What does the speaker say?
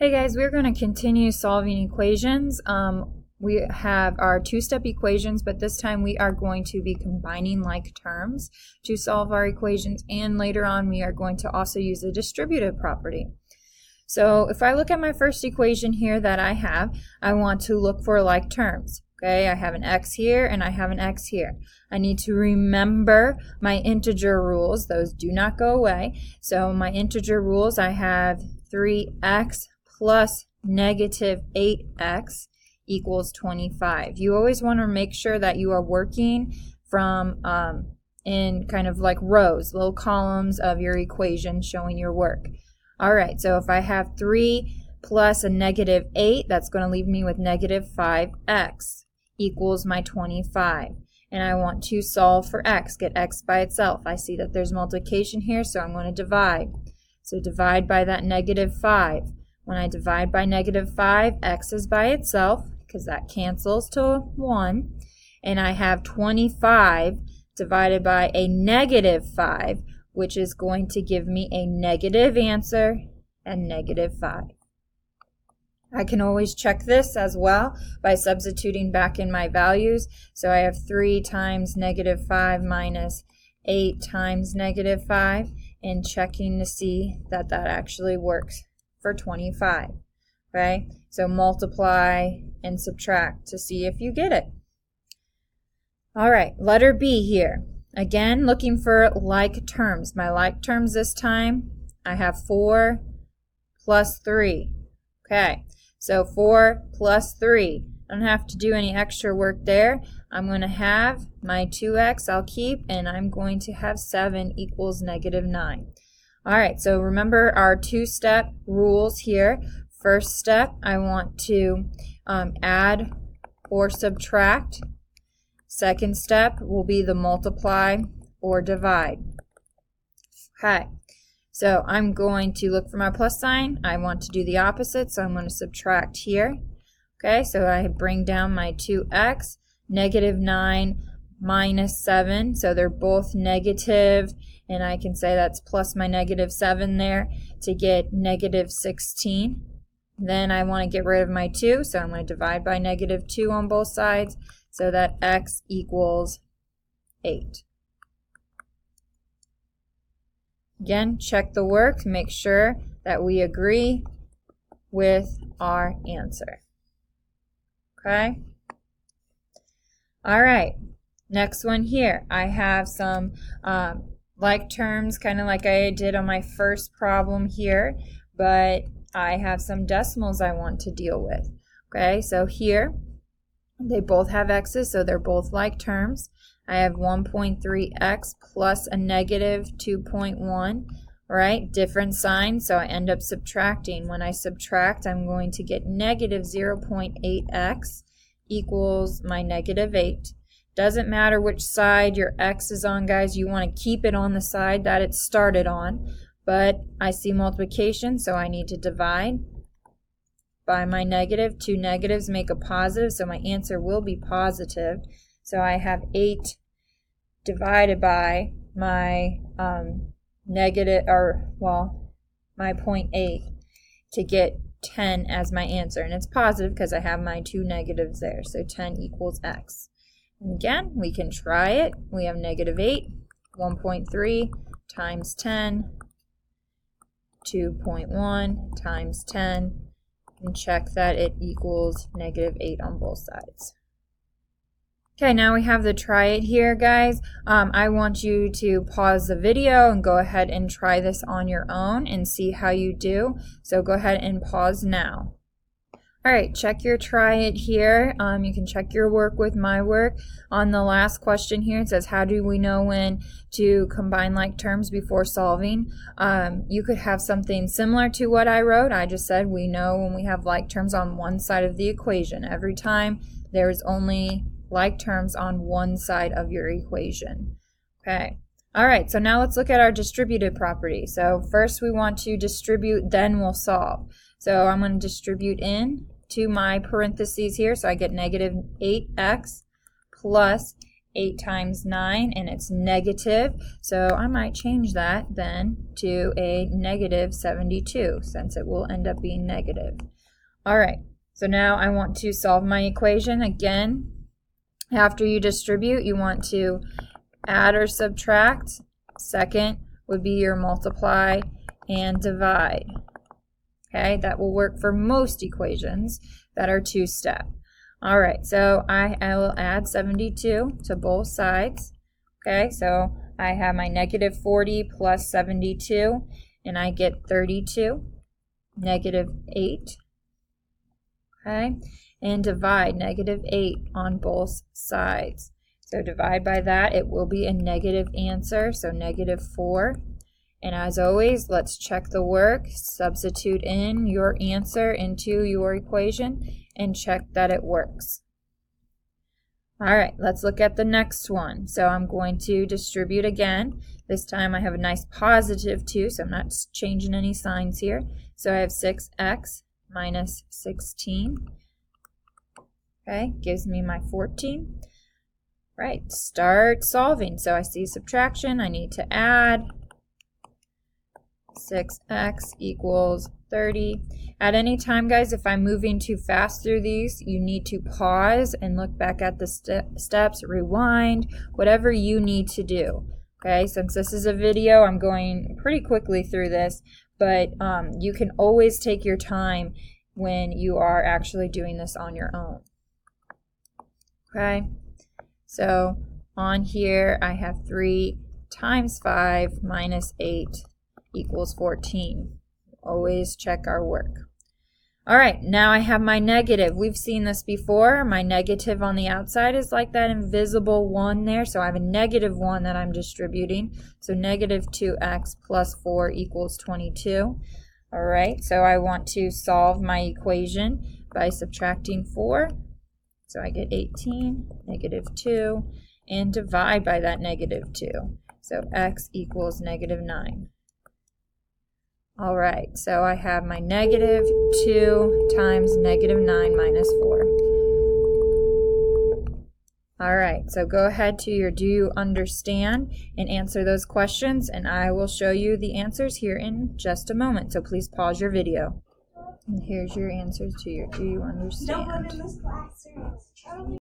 Hey guys, we're going to continue solving equations. We have our two-step equations, but this time we are going to be combining like terms to solve our equations, and later on we are going to also use the distributive property. So if I look at my first equation here that I want to look for like terms. Okay, I have an x here and I have an x here. I need to remember my integer rules. Those do not go away. So my integer rules, I have 3x plus negative 8x equals 25. You always want to make sure that you are working from in kind of like rows, little columns of your equation showing your work. All right, so if I have 3 plus a negative 8, that's going to leave me with negative 5x equals my 25. And I want to solve for x, get x by itself. I see that there's multiplication here, so I'm going to divide. So divide by that negative 5. When I divide by negative 5, x is by itself, because that cancels to 1. And I have 25 divided by a negative 5, which is going to give me a negative answer and negative 5. I can always check this as well by substituting back in my values. So I have 3 times negative 5 minus 8 times negative 5, and checking to see that that actually works for 25. Okay? So multiply and subtract to see if you get it. All right, letter B here. Again, looking for like terms. My like terms this time, I have 4 plus 3. Okay, so 4 plus 3. I don't have to do any extra work there. I'm going to have my 2x I'll keep, and I'm going to have 7 equals negative 9. All right, so remember our two-step rules here. First step, I want to add or subtract. Second step will be the multiply or divide. Okay, so I'm going to look for my plus sign. I want to do the opposite, so I'm going to subtract here. Okay, so I bring down my 2x, negative 9 minus 7, so they're both negative, and I can say that's plus my negative 7 there to get negative 16. Then I want to get rid of my 2, so I'm going to divide by negative 2 on both sides, so that x equals 8. Again, check the work, make sure that we agree with our answer. Okay? All right, next one here. I have some like terms, kind of like I did on my first problem here, but I have some decimals I want to deal with. Okay, so here, they both have x's, so they're both like terms. I have 1.3x plus a negative 2.1, right? Different signs, so I end up subtracting. When I subtract, I'm going to get negative 0.8x equals my negative 8. Doesn't matter which side your x is on, guys. You want to keep it on the side that it started on. But I see multiplication, so I need to divide by my negative. 2 negatives make a positive, so my answer will be positive. So I have 8 divided by my negative, my 0.8 to get 10 as my answer. And it's positive because I have my 2 negatives there. So 10 equals x. And again, we can try it. We have negative 8, 1.3 times 10, 2.1 times 10, and check that it equals negative 8 on both sides. Okay, now we have the try it here, guys. I want you to pause the video and go ahead and try this on your own and see how you do. So go ahead and pause now. All right, check your try it here. You can check your work with my work. On the last question here, it says, how do we know when to combine like terms before solving? You could have something similar to what I wrote. I just said we know when we have like terms on one side of the equation. Every time there's only like terms on one side of your equation. Okay. All right, so now let's look at our distributive property. So first we want to distribute, then we'll solve. So I'm going to distribute in to my parentheses here, so I get negative 8x plus 8 times 9, and it's negative, so I might change that then to a negative 72, since it will end up being negative. All right, so now I want to solve my equation. Again, after you distribute, you want to add or subtract. Second would be your multiply and divide. Okay, that will work for most equations that are two-step. All right, so I will add 72 to both sides. Okay, so I have my negative 40 plus 72, and I get 32, negative 8. Okay, and divide negative 8 on both sides. So divide by that, it will be a negative answer, so negative 4. And as always, let's check the work, substitute in your answer into your equation, and check that it works. All right, let's look at the next one. So I'm going to distribute again. This time I have a nice positive 2, so I'm not changing any signs here. So I have 6x minus 16. Okay, gives me my 14. Right, start solving. So I see subtraction, I need to add. 6x equals 30. At any time, guys, if I'm moving too fast through these, you need to pause and look back at the steps, rewind, whatever you need to do. Okay, since this is a video, I'm going pretty quickly through this, but you can always take your time when you are actually doing this on your own. Okay, so on here I have 3 times 5 minus 8 equals 14. Always check our work. All right, now I have my negative. We've seen this before. My negative on the outside is like that invisible 1 there, so I have a negative 1 that I'm distributing. So negative 2x plus 4 equals 22. All right, so I want to solve my equation by subtracting 4. So I get 18, negative 2, and divide by that negative 2. So x equals negative 9. All right, so I have my negative 2 times negative 9 minus 4. All right, so go ahead to your do you understand and answer those questions, and I will show you the answers here in just a moment. So please pause your video. And here's your answers to your do you understand.